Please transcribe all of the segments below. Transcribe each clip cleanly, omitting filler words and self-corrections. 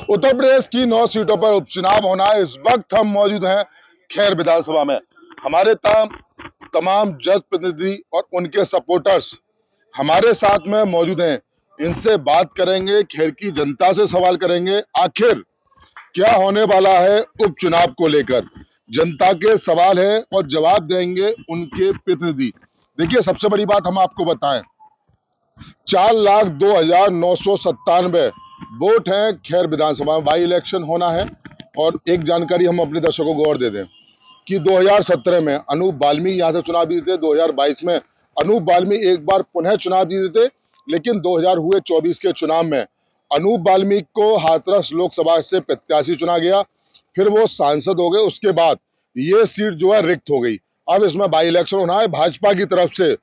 उत्तर प्रदेश की 9 सीटों पर उपचुनाव होना है। इस वक्त हम मौजूद हैं खैर विधानसभा में। हमारे तमाम जनप्रतिनिधि और उनके सपोर्टर्स हमारे साथ में मौजूद हैं। इनसे बात करेंगे, खैर की जनता से सवाल करेंगे, आखिर क्या होने वाला है उपचुनाव को लेकर। जनता के सवाल है और जवाब देंगे उनके प्रतिनिधि। देखिए, सबसे बड़ी बात हम आपको बताएं, 4,02,997 वोट हैं खैर विधानसभा में। बाई इलेक्शन होना है। और एक जानकारी हम अपने दर्शकों को और दे दें कि 2017 में अनूप वाल्मीकि यहां से चुनाव जीते थे। 2022 में अनूप वाल्मीकि एक बार पुनः चुनाव जीते थे, लेकिन 2024 के चुनाव में अनूप वाल्मीकि को हाथरस लोकसभा से प्रत्याशी चुना गया। फिर वो सांसद हो गए। उसके बाद ये सीट जो है रिक्त हो गई। अब इसमें बाई इलेक्शन होना है। भाजपा की तरफ से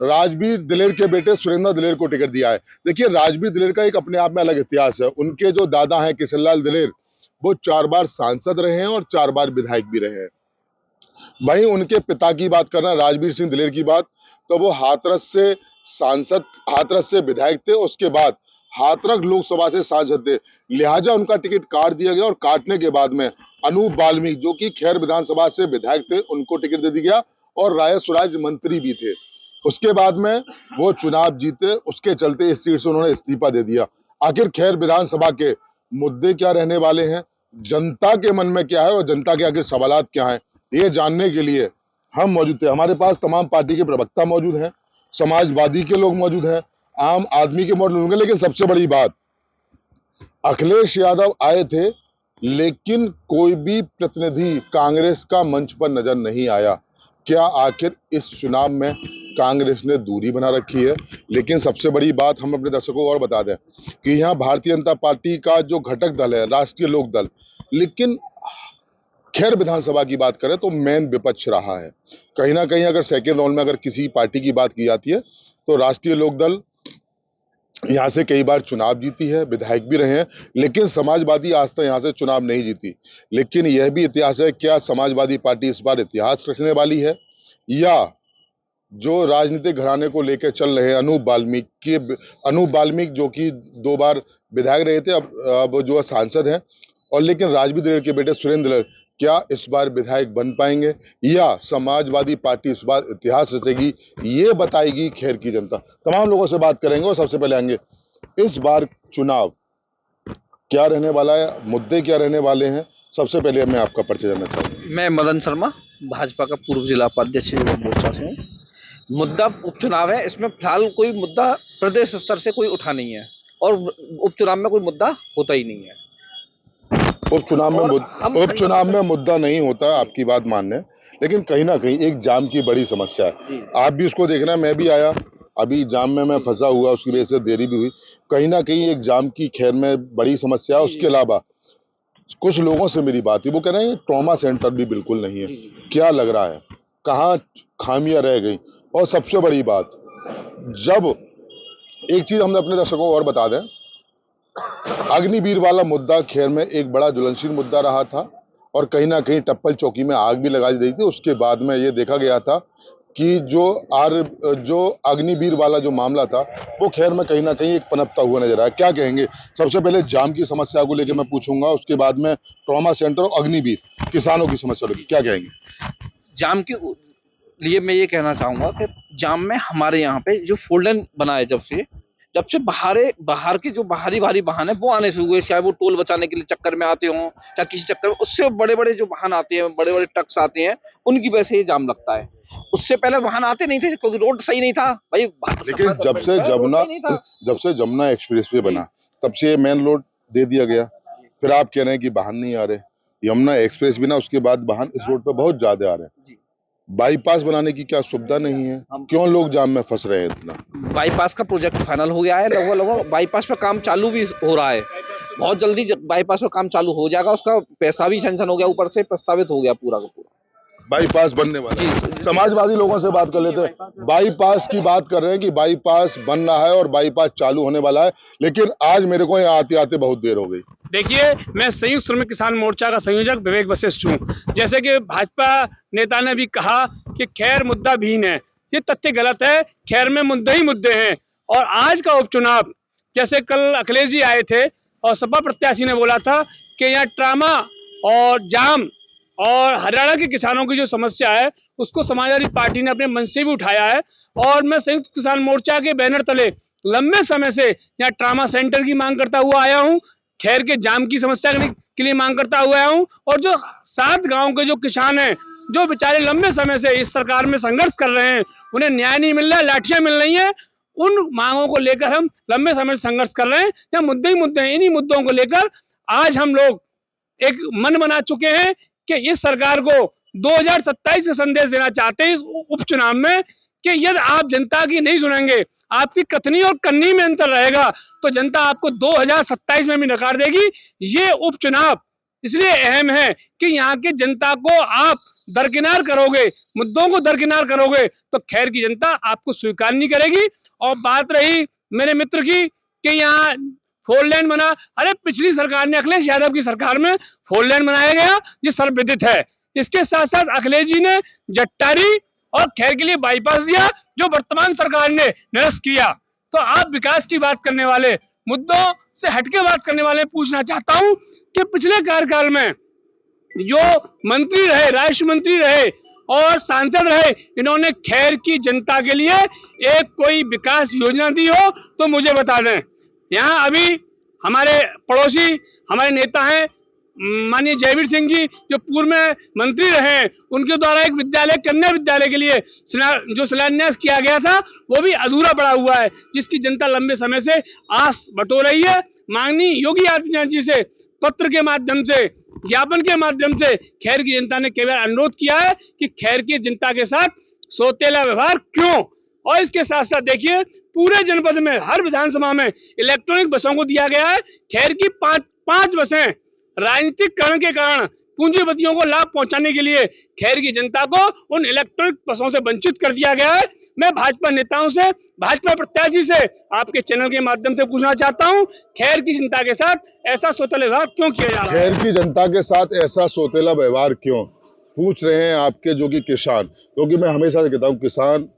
राजबीर दिलेर के बेटे सुरेंद्र दिलेर को टिकट दिया है। देखिए, राजबीर दिलेर का एक अपने आप में अलग इतिहास है। उनके जो दादा हैं किशनलाल दिलेर, वो 4 बार सांसद रहे हैं और 4 बार विधायक भी रहे हैं। वहीं उनके पिता की बात करना, राजबीर सिंह दिलेर की बात, तो वो हाथरस से सांसद, हाथरस से विधायक थे। उसके बाद हाथरस लोकसभा से सांसद थे। लिहाजा उनका टिकट काट दिया गया और काटने के बाद में अनूप वाल्मीकि, जो कि खैर विधानसभा से विधायक थे, उनको टिकट दे दिया गया और राय सुराज मंत्री भी थे। उसके बाद में वो चुनाव जीते। उसके चलते इस सीट से उन्होंने इस्तीफा दे दिया। आखिर खैर विधानसभा के मुद्दे क्या रहने वाले हैं, जनता के मन में क्या है और जनता के आखिर सवालात क्या हैं, ये जानने के लिए हम मौजूद थे। हमारे पास तमाम पार्टी के प्रवक्ता मौजूद हैं, समाजवादी के लोग मौजूद हैं, आम आदमी के मौजूद होंगे। लेकिन सबसे बड़ी बात, अखिलेश यादव आए थे, लेकिन कोई भी प्रतिनिधि कांग्रेस का मंच पर नजर नहीं आया। क्या आखिर इस चुनाव में कांग्रेस ने दूरी बना रखी है? लेकिन सबसे बड़ी बात हम अपने दर्शकों को और बता दें कि यहाँ भारतीय जनता पार्टी का जो घटक दल है, राष्ट्रीय लोक दल, लेकिन खैर विधानसभा की बात करें तो मेन विपक्ष रहा है। कहीं ना कहीं अगर सेकेंड राउंड में अगर किसी पार्टी की बात की जाती है तो राष्ट्रीय लोक दल यहाँ से कई बार चुनाव जीती है, विधायक भी रहे हैं, लेकिन समाजवादी आज तक यहाँ से चुनाव नहीं जीती। लेकिन यह भी इतिहास है, क्या समाजवादी पार्टी इस बार इतिहास रचने वाली है, या जो राजनीतिक घराने को लेकर चल रहे हैं अनूप वाल्मीकि जो कि 2 बार विधायक रहे थे, अब जो सांसद हैं, और लेकिन राजबीर दिलेर के बेटे सुरेंद्र दिलेर क्या इस बार विधायक बन पाएंगे, या समाजवादी पार्टी इस बार इतिहास रचेगी, ये बताएगी खैर की जनता। तमाम लोगों से बात करेंगे और सबसे पहले आएंगे इस बार चुनाव क्या रहने वाला है, मुद्दे क्या रहने वाले हैं। सबसे पहले मैं आपका परिचय जानना चाहूंगा। मैं मदन शर्मा, भाजपा का पूर्व जिला उपाध्यक्ष युवा मोर्चा से हूँ। मुद्दा उपचुनाव है। इसमें फिलहाल कोई मुद्दा प्रदेश स्तर से कोई उठा नहीं है और उपचुनाव में कोई मुद्दा होता ही नहीं है। उपचुनाव में मुद्दा नहीं होता, आपकी बात मान्य है, लेकिन कहीं ना कहीं एक जाम की बड़ी समस्या है। आप भी उसको देखना, मैं भी आया, अभी जाम में मैं फंसा हुआ, उसकी वजह से देरी भी हुई। कहीं ना कहीं एक जाम की खैर में बड़ी समस्या है। उसके अलावा कुछ लोगों से मेरी बात है, वो कह रहे हैं ट्रॉमा सेंटर भी बिल्कुल नहीं है। क्या लग रहा है, कहाँ खामियां रह गई? और सबसे बड़ी बात, जब एक चीज हम अपने दर्शकों को और बता दें, अग्निवीर वाला मुद्दा खैर में एक बड़ा ज्वलनशील मुद्दा रहा था और कहीं ना कहीं टप्पल चौकी में आग भी लगा दी गई थी। उसके बाद में ये देखा गया था कि जो अग्निवीर वाला जो मामला था वो खैर में कहीं ना कहीं एक पनपता हुआ नजर आया। क्या कहेंगे? सबसे पहले जाम की समस्या को लेकर मैं पूछूंगा, उसके बाद में ट्रॉमा सेंटर और अग्निवीर, किसानों की समस्या लेकर क्या कहेंगे? जाम के लिए मैं ये कहना चाहूंगा कि जाम में हमारे यहाँ पे जो फोल्डन बना है, जब से बाहर के जो बाहरी वाहन है वो आने से हुए, चाहे वो टोल बचाने के लिए चक्कर में आते हों, चाहे किसी चक्कर में, उससे बड़े बड़े जो वाहन आते हैं, बड़े बड़े ट्रक्स आते हैं, उनकी वजह से ये जाम लगता है। उससे पहले वाहन आते नहीं थे क्योंकि रोड सही नहीं था भाई। लेकिन जब से जमुना एक्सप्रेस वे बना, तब से मेन रोड दे दिया गया। फिर आप कह रहे हैं कि वाहन नहीं आ रहे। यमुना एक्सप्रेस भी ना, उसके बाद वाहन इस रोड पर बहुत ज्यादा आ रहे हैं। बाईपास बनाने की क्या सुविधा नहीं है? क्यों लोग जाम में फंस रहे हैं इतना? बाईपास का प्रोजेक्ट फाइनल हो गया है, लगभग बाईपास पर काम चालू भी हो रहा है। बहुत जल्दी बाईपास पर काम चालू हो जाएगा। उसका पैसा भी सैंक्शन हो गया, ऊपर से प्रस्तावित हो गया पूरा का पूरा। बाईपास बनने वाला है। समाजवादी लोगों से बात कर लेते हैं, बाईपास की बात कर रहे हैं कि बाईपास बन रहा है और बाईपास चालू होने वाला है, लेकिन आज मेरे को यहाँ आते आते बहुत देर हो गई। देखिए, मैं संयुक्त श्रमिक किसान मोर्चा का संयोजक विवेक वशिष्ठ हूँ। जैसे कि भाजपा नेता ने भी कहा कि खैर मुद्दा विहीन है, ये तथ्य गलत है। खैर में मुद्दे ही मुद्दे हैं। और आज का उपचुनाव, जैसे कल अखिलेश जी आए थे और सपा प्रत्याशी ने बोला था कि यहाँ ट्रामा और जाम और हरियाणा के किसानों की जो समस्या है उसको समाजवादी पार्टी ने अपने मंच से भी उठाया है। और मैं संयुक्त किसान मोर्चा के बैनर तले लंबे समय से यहाँ ट्रामा सेंटर की मांग करता हुआ आया हूँ, खैर के जाम की समस्या के लिए मांग करता हुआ आया हूँ। और जो 7 गांव के जो किसान हैं जो बेचारे लंबे समय से इस सरकार में संघर्ष कर रहे हैं, उन्हें न्याय नहीं मिल रहा है, लाठियां मिल रही हैं, उन मांगों को लेकर हम लंबे समय से संघर्ष कर रहे हैं। यह मुद्दे ही मुद्दे हैं। इन्हीं मुद्दों को लेकर आज हम लोग एक मन बना चुके हैं कि इस सरकार को 2027 का संदेश देना चाहते हैं इस उपचुनाव में कि यदि आप जनता की नहीं सुनेंगे, आपकी कथनी और कन्नी में अंतर रहेगा, तो जनता आपको 2027 में भी नकार देगी। ये उपचुनाव इसलिए अहम है कि यहाँ की जनता को आप दरकिनार करोगे, मुद्दों को दरकिनार करोगे तो खैर की जनता आपको स्वीकार नहीं करेगी। और बात रही मेरे मित्र की कि यहाँ 4 लेन बना, अरे पिछली सरकार ने अखिलेश यादव की सरकार में 4 लेन बनाया गया, ये सर्वविदित है। इसके साथ साथ अखिलेश जी ने जट्टारी और खैर के लिए बाईपास दिया जो वर्तमान सरकार ने निरस्त किया। तो आप विकास की बात करने वाले, मुद्दों से हटके बात करने वाले, पूछना चाहता हूं कि पिछले कार्यकाल में जो मंत्री रहे, राष्ट्र मंत्री रहे और सांसद रहे, इन्होंने खैर की जनता के लिए एक कोई विकास योजना दी हो तो मुझे बता दें। यहाँ अभी हमारे पड़ोसी हमारे नेता हैं माननीय जयवीर सिंह जी जो पूर्व में मंत्री रहे, उनके द्वारा एक विद्यालय, कन्या विद्यालय के लिए जो शिलान्यास किया गया था वो भी अधूरा पड़ा हुआ है, जिसकी जनता लंबे समय से आस बटो रही है। माननीय योगी आदित्यनाथ जी से पत्र के माध्यम से, ज्ञापन के माध्यम से खैर की जनता ने केवल अनुरोध किया है कि खैर की जनता के साथ सौतेला व्यवहार क्यों। और इसके साथ साथ देखिए पूरे जनपद में हर विधानसभा में इलेक्ट्रॉनिक बसों को दिया गया है। खैर की 5 बसें राजनीतिक कारण के कारण पूंजीपतियों को लाभ पहुंचाने के लिए खैर की जनता को उन इलेक्ट्रॉनिक बसों से वंचित कर दिया गया है। मैं भाजपा नेताओं से, भाजपा प्रत्याशी से आपके चैनल के माध्यम से पूछना चाहता हूं, खैर की जनता के साथ ऐसा सौतेला व्यवहार क्यों किया जा रहा है? खैर की जनता के साथ ऐसा सौतेला व्यवहार क्यों पूछ रहे हैं आपके जो कि किसान, क्योंकि मैं हमेशा से कहता हूँ किसान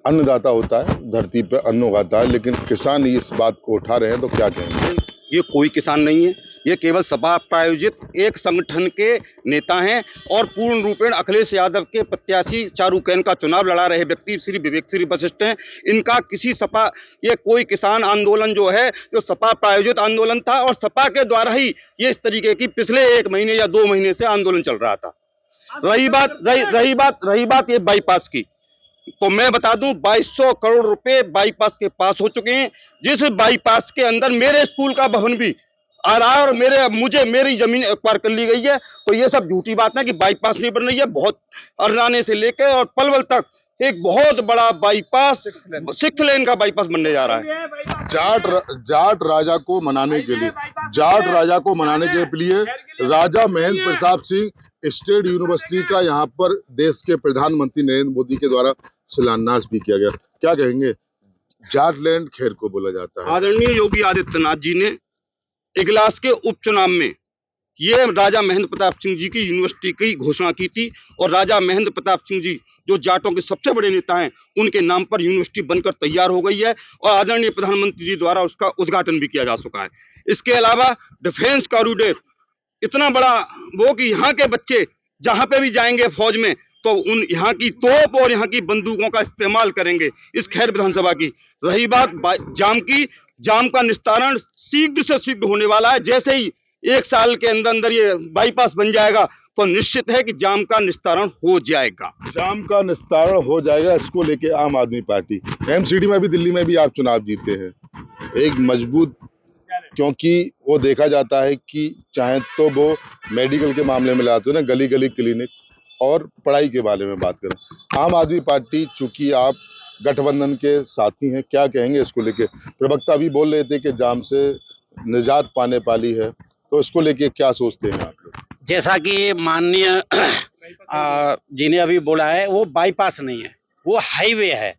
अन्नदाता होता है, धरती पे अन्न उगाता है, लेकिन किसान इस बात को उठा रहे हैं तो क्या कहेंगे? ये कोई किसान नहीं है, ये केवल सपा प्रायोजित एक संगठन के नेता हैं और पूर्ण रूपेण अखिलेश यादव के प्रत्याशी चारूकैन का चुनाव लड़ा रहे व्यक्ति श्री विवेक श्री वशिष्ठ हैं। इनका किसी सपा, ये कोई किसान आंदोलन जो है जो सपा प्रायोजित आंदोलन था और सपा के द्वारा ही ये इस तरीके की पिछले 1 महीने या 2 महीने से आंदोलन चल रहा था। रही बात ये बाईपास की, तो मैं बता दूं 2200 करोड़ रुपए बाईपास के पास हो चुके हैं, जिस बाईपास के अंदर मेरे स्कूल का भवन भी आ रहा है और मेरी जमीन एक्वायर कर ली गई है। तो ये सब झूठी बात है कि बाईपास नहीं बन रही है। बहुत अरनाने से लेकर और पलवल तक एक बहुत बड़ा बाईपास, 6 लेन का बाईपास बनने जा रहा है। जाट राजा को मनाने के लिए राजा महेंद्र प्रताप सिंह स्टेट यूनिवर्सिटी का यहाँ पर देश के प्रधानमंत्री नरेंद्र मोदी के द्वारा शिलान्यास भी किया गया। क्या कहेंगे? जाटलैंड खैर को बोला जाता है। आदरणीय योगी आदित्यनाथ जी ने इगलास के उपचुनाव में ये राजा महेंद्र प्रताप सिंह जी की यूनिवर्सिटी की घोषणा की थी और राजा महेंद्र प्रताप सिंह जी जो जाटों के सबसे बड़े नेता हैं, उनके नाम पर यूनिवर्सिटी बनकर तैयार हो गई है और आदरणीय प्रधानमंत्री जी द्वारा उसका उद्घाटन भी किया जा चुका है। इसके अलावा डिफेंस कॉरिडोर इतना बड़ा वो कि यहाँ के बच्चे जहाँ पे भी जाएंगे फौज में तो उन यहाँ की तोप और यहाँ की बंदूकों का इस्तेमाल करेंगे। इस खैर विधानसभा की रही बात जाम की, जाम का निस्तारण शीघ्र से शीघ्र होने वाला है। जैसे ही 1 साल के अंदर ये बाईपास बन जाएगा तो निश्चित है कि जाम का निस्तारण हो जाएगा। जाम का निस्तारण हो जाएगा, इसको लेके आम आदमी पार्टी एमसीडी में भी, दिल्ली में भी आप चुनाव जीते हैं, एक मजबूत, क्योंकि वो देखा जाता है कि चाहे तो वो मेडिकल के मामले में लाते हो ना, गली गली क्लिनिक और पढ़ाई के बारे में बात करें। आम आदमी पार्टी, चूंकि आप गठबंधन के साथी हैं, क्या कहेंगे इसको लेके? प्रवक्ता भी बोल रहे थे कि जाम से निजात पाने वाली है, तो इसको लेके क्या सोचते हैं आप लोग? जैसा कि माननीय जी ने अभी बोला है, वो बाईपास नहीं है, वो हाईवे है।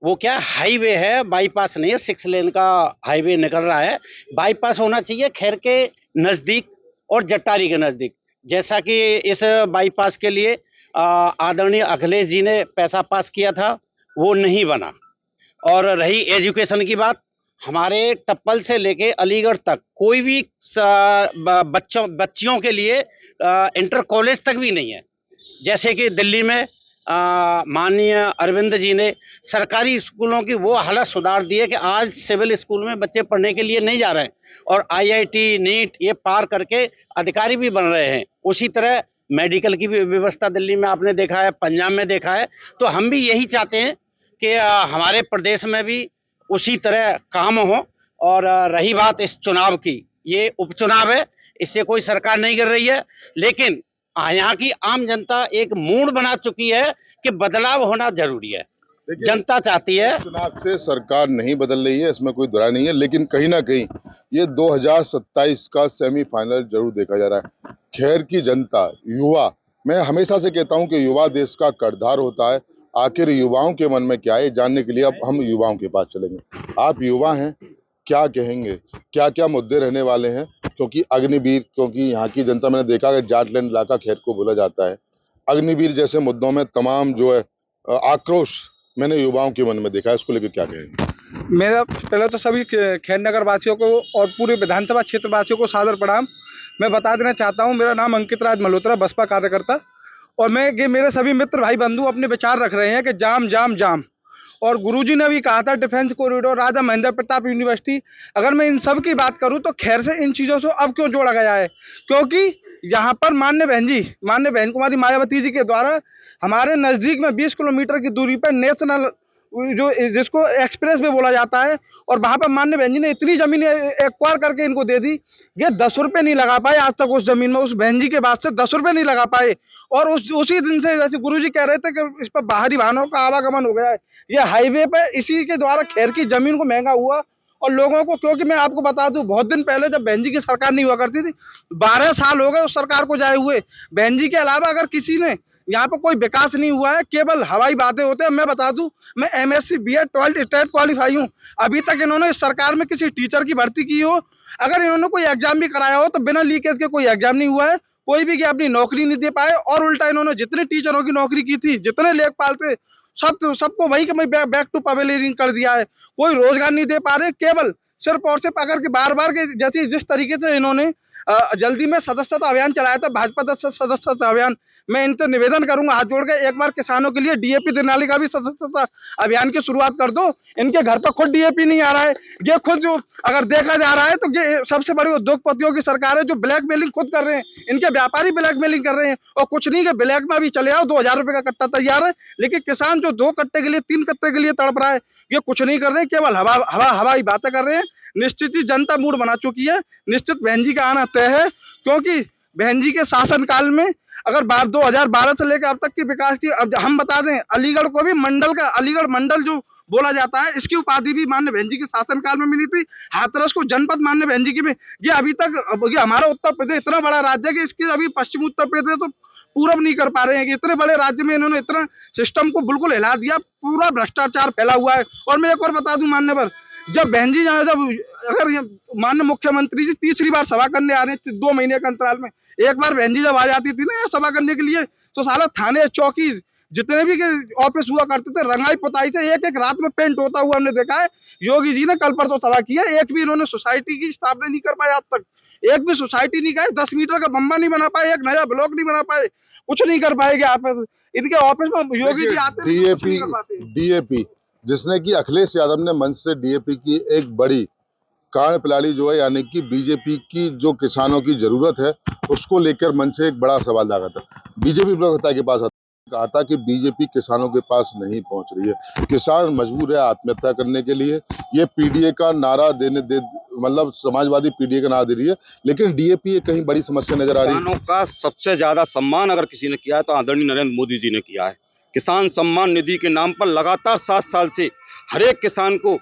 वो क्या हाईवे है, बाईपास नहीं है। 6 लेन का हाईवे निकल रहा है। बाईपास होना चाहिए खैर के नजदीक और जट्टारी के नजदीक। जैसा कि इस बाईपास के लिए आदरणीय अखिलेश जी ने पैसा पास किया था, वो नहीं बना। और रही एजुकेशन की बात, हमारे टप्पल से लेके अलीगढ़ तक कोई भी बच्चियों के लिए इंटर कॉलेज तक भी नहीं है। जैसे कि दिल्ली में माननीय अरविंद जी ने सरकारी स्कूलों की वो हालत सुधार दी है कि आज सिविल स्कूल में बच्चे पढ़ने के लिए नहीं जा रहे हैं और आईआईटी नीट ये पार करके अधिकारी भी बन रहे हैं। उसी तरह मेडिकल की भी व्यवस्था दिल्ली में आपने देखा है, पंजाब में देखा है। तो हम भी यही चाहते हैं कि हमारे प्रदेश में भी उसी तरह काम हो। और रही बात इस चुनाव की, ये उपचुनाव है, इससे कोई सरकार नहीं कर रही है, लेकिन यहाँ की आम जनता एक मूड बना चुकी है कि बदलाव होना जरूरी है। जनता चाहती है। चुनाव से सरकार नहीं बदल रही है, इसमें कोई दुराई नहीं है, लेकिन कहीं ना कहीं ये 2027 का सेमीफाइनल जरूर देखा जा रहा है। खैर की जनता, युवा, मैं हमेशा से कहता हूं कि युवा देश का कर्णधार होता है। आखिर युवाओं के मन में क्या है, जानने के लिए अब हम युवाओं के पास चलेंगे। आप युवा हैं, क्या कहेंगे, क्या क्या मुद्दे रहने वाले हैं? क्योंकि अग्निवीर, क्योंकि यहाँ की जनता, मैंने देखा कि जाटलैंड इलाका खैर को बोला जाता है, अग्निवीर जैसे मुद्दों में तमाम जो है आक्रोश मैंने युवाओं के मन में देखा है, इसको लेकर क्या कहेंगे? मेरा पहले तो सभी खैर नगर वासियों को और पूरे विधानसभा क्षेत्र वासियों को सादर प्रणाम। मैं बता देना चाहता हूं, मेरा नाम अंकित राज मल्होत्रा, बसपा कार्यकर्ता, और ये मेरे सभी मित्र भाई बंधु अपने विचार रख रहे हैं कि जाम जाम जाम। और गुरुजी ने भी कहा था डिफेंस कॉरिडोर, राजा महेंद्र प्रताप यूनिवर्सिटी। अगर मैं इन सब की बात करूं तो खैर से इन चीज़ों से अब क्यों जोड़ा गया है, क्योंकि यहाँ पर माननीय बहन कुमारी मायावती जी के द्वारा हमारे नज़दीक में 20 किलोमीटर की दूरी पर नेशनल जो जिसको एक्सप्रेस वे बोला जाता है, और वहाँ पर माननीय बहन जी ने इतनी जमीन एक्वायर करके इनको दे दी, ये 10 रुपये नहीं लगा पाए आज तक उस जमीन में। उस बहन जी के बाद से 10 रुपये नहीं लगा पाए, और उसी दिन से जैसे गुरुजी कह रहे थे कि इस पर बाहरी वाहनों का आवागमन हो गया है। ये हाईवे पे इसी के द्वारा खैर की जमीन को महंगा हुआ और लोगों को, क्योंकि मैं आपको बता दूं, बहुत दिन पहले जब बहन जी की सरकार नहीं हुआ करती थी, 12 साल हो गए उस सरकार को जाए हुए। बहन जी के अलावा अगर किसी ने यहाँ पे कोई विकास नहीं हुआ है, केवल हवाई बातें होते हैं। मैं बता दूं, मैं MSc BEd 12th state qualify हूँ। अभी तक इन्होंने इस सरकार में किसी टीचर की भर्ती की हो, अगर इन्होंने कोई एग्जाम भी कराया हो तो बिना लीकेज के कोई एग्जाम नहीं हुआ है, कोई भी अपनी नौकरी नहीं दे पाए। और उल्टा इन्होंने जितने टीचरों की नौकरी की थी, जितने लेखपाल थे, सबको वही कि बैक टू पवेलियन कर दिया है। कोई रोजगार नहीं दे पा रहे, केवल सिर्फ और सिर्फ अगर बार बार के जैसे जिस तरीके से इन्होंने जल्दी में सदस्यता अभियान चलाया था, भाजपा सदस्यता अभियान, मैं इनसे निवेदन करूंगा हाथ जोड़ के, एक बार किसानों के लिए DAP देने का भी सदस्यता अभियान की शुरुआत कर दो। इनके घर पर खुद DAP नहीं आ रहा है। ये खुद जो अगर देखा जा रहा है तो ये सबसे बड़ी उद्योगपतियों की सरकार है जो ब्लैकमेलिंग खुद कर रहे हैं। इनके व्यापारी ब्लैकमेलिंग कर रहे हैं, और कुछ नहीं कि ब्लैक में भी चले आओ, 2000 रुपये का कट्टा तैयार है। लेकिन किसान जो 2 कट्टे के लिए 3 कट्टे के लिए तड़प रहा है, ये कुछ नहीं कर रहे हैं, केवल हवाई बातें कर रहे हैं। निश्चित ही जनता मूड बना चुकी है, निश्चित बहन जी का आना तय है, क्योंकि बहन जी के शासनकाल में अगर 2012 से लेकर अब तक की विकास की, अब हम बता दें, अलीगढ़ को भी अलीगढ़ मंडल जो बोला जाता है, इसकी उपाधि भी माननीय बहन जी के शासनकाल में मिली थी। हाथरस को जनपद माननीय बहन जी की में, ये अभी तक, ये हमारा उत्तर प्रदेश इतना बड़ा राज्य है कि इसकी अभी पश्चिम उत्तर प्रदेश तो पूरब नहीं कर पा रहे हैं कि इतने बड़े राज्य में इन्होंने इतना सिस्टम को बिल्कुल हिला दिया, पूरा भ्रष्टाचार फैला हुआ है। और मैं एक और बता दूं मान्यवर, जब बहन जी जब अगर माननीय मुख्यमंत्री जी तीसरी बार सभा करने आ रहे हैं 2 महीने के अंतराल में, एक बार बहन जी जब आ जाती थी ना सभा करने के लिए, तो साला थाने चौकी जितने भी ऑफिस हुआ करते थे, रंगाई पुताई से एक रात में पेंट होता हुआ हमने देखा है। योगी जी ने कल पर तो सभा की है, एक भी इन्होंने सोसाइटी की स्थापना नहीं कर पाए आज तक, एक भी सोसाइटी नहीं गए, 10 मीटर का बम्बा नहीं बना पाए, एक नया ब्लॉक नहीं बना पाए, कुछ नहीं कर पाएंगे आप। इनके ऑफिस में योगी जी आते हैं DAP जिसने कि अखिलेश यादव ने मंच से DAP की एक बड़ी कान पिलाड़ी जो है, यानी कि बीजेपी की जो किसानों की जरूरत है उसको लेकर मंच से एक बड़ा सवाल लगा था। बीजेपी प्रवक्ता के पास कहा था कि बीजेपी किसानों के पास नहीं पहुंच रही है, किसान मजबूर है आत्महत्या करने के लिए। ये PDA का नारा मतलब समाजवादी PDA का नारा दे रही है, लेकिन DAP कहीं बड़ी समस्या नजर आ रही है। किसानों का सबसे ज्यादा सम्मान अगर किसी ने किया है तो आदरणीय नरेंद्र मोदी जी ने किया है। किसान सम्मान निधि के नाम पर लगातार 7 साल से हर एक किसान को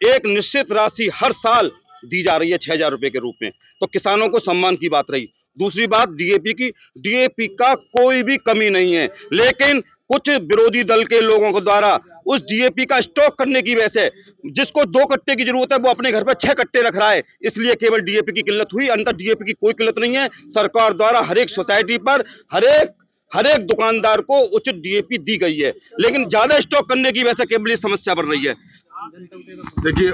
एक निश्चित राशि हर साल दी जा रही है 6000 रुपए के रूप में, तो किसानों को सम्मान की बात रही। दूसरी बात DAP का कोई भी कमी नहीं है, लेकिन कुछ विरोधी दल के लोगों के द्वारा उस DAP का स्टॉक करने की वजह से जिसको 2 कट्टे की जरूरत है वो अपने घर पर 6 कट्टे रख रहा है, इसलिए केवल DAP की किल्लत हुई। अंतर DAP की कोई किल्लत नहीं है। सरकार द्वारा हर एक सोसाइटी पर हर एक दुकानदार को उचित DAP दी गई है, लेकिन ज्यादा स्टॉक करने की वजह से केवल समस्या बढ़ रही है। देखिए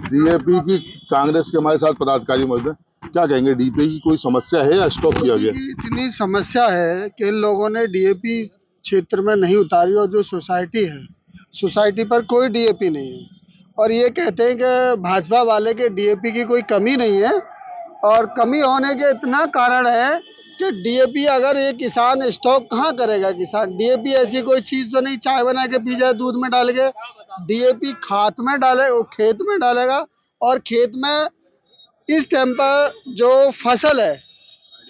डीएपी की कांग्रेस के हमारे साथ पदाधिकारी मौजूद है, क्या कहेंगे? डीएपी की कोई समस्या है या स्टॉक किया गया? इतनी समस्या है कि इन लोगों ने डीएपी क्षेत्र में नहीं उतारी और जो सोसाइटी है, सोसाइटी पर कोई डीएपी नहीं है और ये कहते हैं कि भाजपा वाले के डीएपी की कोई कमी नहीं है और कमी होने के इतना कारण है कि डीएपी अगर ये किसान स्टॉक कहाँ करेगा? किसान डीएपी ऐसी कोई चीज़ तो नहीं चाय बना के पी जाए दूध में डाल के। डीएपी खाद में डाले, वो खेत में डालेगा और खेत में इस टाइम पर जो फसल है,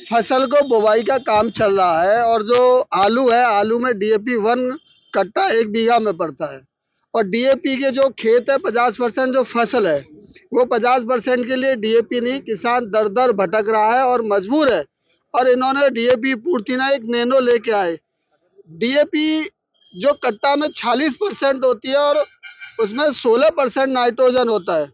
फसल को बुवाई का काम चल रहा है और जो आलू है, आलू में डीएपी 1 कट्टा 1 बीघा में पड़ता है और डीएपी के जो खेत है 50% जो फसल है वो 50% के लिए डीएपी नहीं, किसान दर दर भटक रहा है और मजबूर है और इन्होंने डीएपी पूर्ति ना एक नैनो लेके आए। डीएपी जो कट्टा में 46% होती है और उसमें 16% नाइट्रोजन होता है,